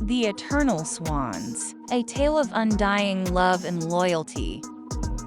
The Eternal Swans, a tale of undying love and loyalty.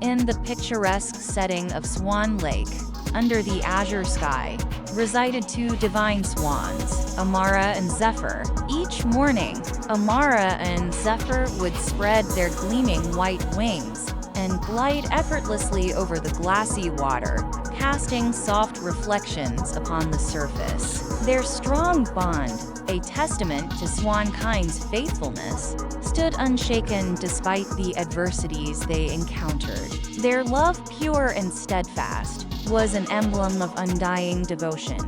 In the picturesque setting of Swan Lake, under the azure sky, resided two divine swans, Amara and Zephyr. Each morning, Amara and Zephyr would spread their gleaming white wings and glide effortlessly over the glassy water, casting soft reflections upon the surface. Their strong bond, a testament to swankind's faithfulness, stood unshaken despite the adversities they encountered. Their love, pure and steadfast, was an emblem of undying devotion.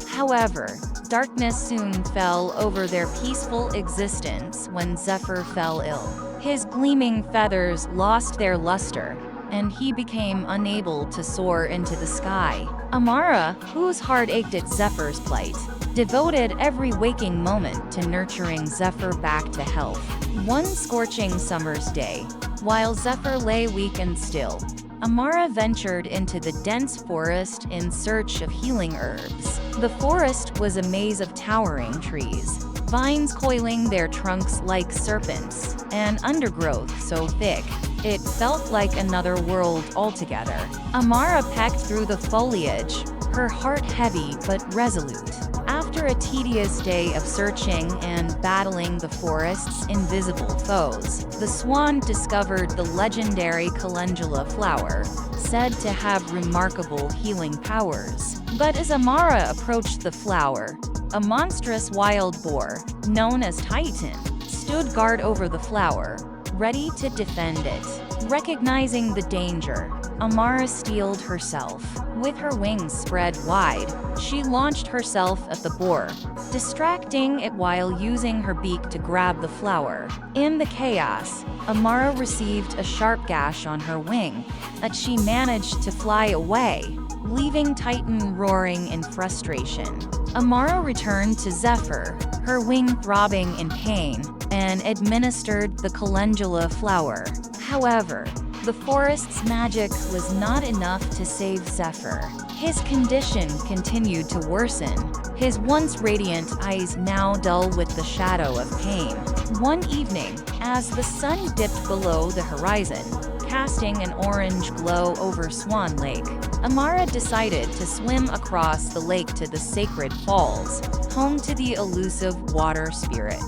However, darkness soon fell over their peaceful existence when Zephyr fell ill. His gleaming feathers lost their luster, and he became unable to soar into the sky. Amara, whose heart ached at Zephyr's plight, devoted every waking moment to nurturing Zephyr back to health. One scorching summer's day, while Zephyr lay weak and still, Amara ventured into the dense forest in search of healing herbs. The forest was a maze of towering trees, vines coiling their trunks like serpents, and undergrowth so thick it felt like another world altogether. Amara pecked through the foliage, her heart heavy but resolute. After a tedious day of searching and battling the forest's invisible foes, the swan discovered the legendary calendula flower, said to have remarkable healing powers. But as Amara approached the flower, a monstrous wild boar, known as Titan, stood guard over the flower, ready to defend it. Recognizing the danger, Amara steeled herself. With her wings spread wide, she launched herself at the boar, distracting it while using her beak to grab the flower. In the chaos, Amara received a sharp gash on her wing, but she managed to fly away, leaving Titan roaring in frustration. Amara returned to Zephyr, her wing throbbing in pain, and administered the calendula flower. However, the forest's magic was not enough to save Zephyr. His condition continued to worsen, his once radiant eyes now dull with the shadow of pain. One evening, as the sun dipped below the horizon, casting an orange glow over Swan Lake, Amara decided to swim across the lake to the sacred falls, home to the elusive water spirit.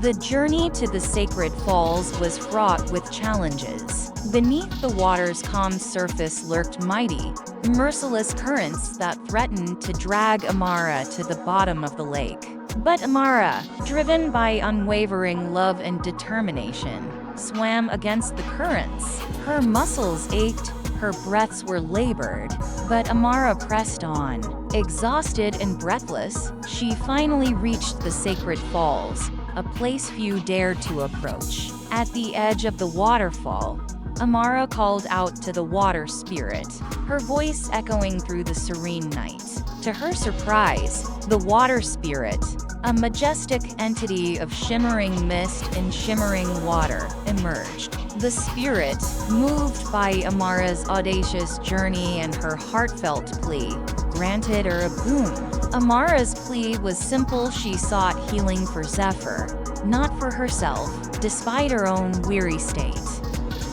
The journey to the sacred falls was fraught with challenges. Beneath the water's calm surface lurked mighty, merciless currents that threatened to drag Amara to the bottom of the lake. But Amara, driven by unwavering love and determination, swam against the currents. Her muscles ached, her breaths were labored, but Amara pressed on. Exhausted and breathless, she finally reached the sacred falls, a place few dared to approach. At the edge of the waterfall, Amara called out to the water spirit, her voice echoing through the serene night. To her surprise, the water spirit, a majestic entity of shimmering mist and shimmering water, emerged. The spirit, moved by Amara's audacious journey and her heartfelt plea, granted her a boon. Amara's plea was simple: she sought healing for Zephyr, not for herself, despite her own weary state.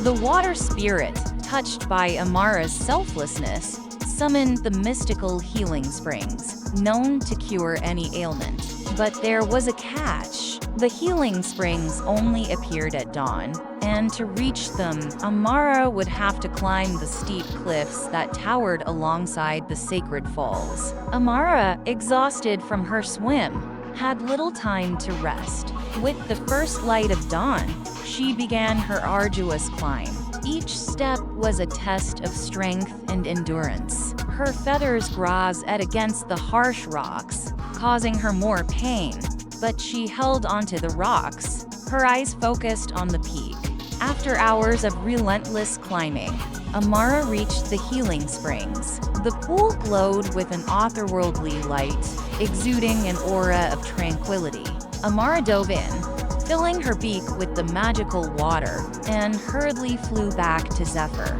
The water spirit, touched by Amara's selflessness, summoned the mystical healing springs, known to cure any ailment. But there was a catch. The healing springs only appeared at dawn, and to reach them, Amara would have to climb the steep cliffs that towered alongside the sacred falls. Amara, exhausted from her swim, had little time to rest. With the first light of dawn, she began her arduous climb. Each step was a test of strength and endurance. Her feathers grazed against the harsh rocks, causing her more pain, but she held onto the rocks, her eyes focused on the peak. After hours of relentless climbing, Amara reached the healing springs. The pool glowed with an otherworldly light, exuding an aura of tranquility. Amara dove in, filling her beak with the magical water, and hurriedly flew back to Zephyr.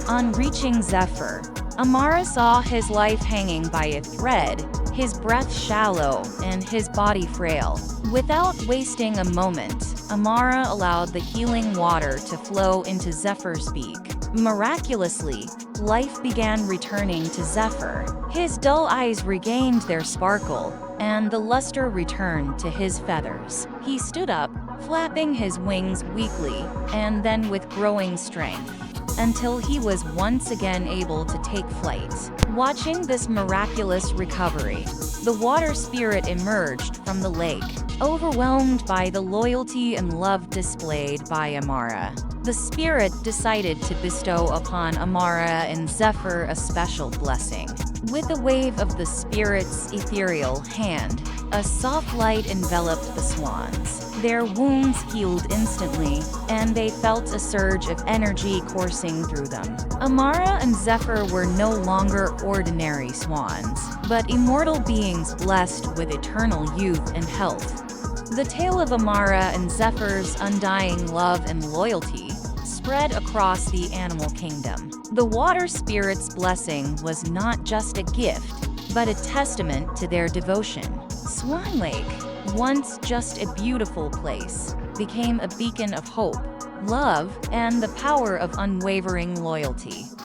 On reaching Zephyr, Amara saw his life hanging by a thread, his breath shallow and his body frail. Without wasting a moment, Amara allowed the healing water to flow into Zephyr's beak. Miraculously, life began returning to Zephyr. His dull eyes regained their sparkle, and the luster returned to his feathers. He stood up, flapping his wings weakly, and then with growing strength, until he was once again able to take flight. Watching this miraculous recovery, the water spirit emerged from the lake, overwhelmed by the loyalty and love displayed by Amara. The spirit decided to bestow upon Amara and Zephyr a special blessing. With a wave of the spirit's ethereal hand, a soft light enveloped the swans. Their wounds healed instantly, and they felt a surge of energy coursing through them. Amara and Zephyr were no longer ordinary swans, but immortal beings blessed with eternal youth and health. The tale of Amara and Zephyr's undying love and loyalty spread across the animal kingdom. The water spirit's blessing was not just a gift, but a testament to their devotion. Swan Lake, once just a beautiful place, became a beacon of hope, love, and the power of unwavering loyalty.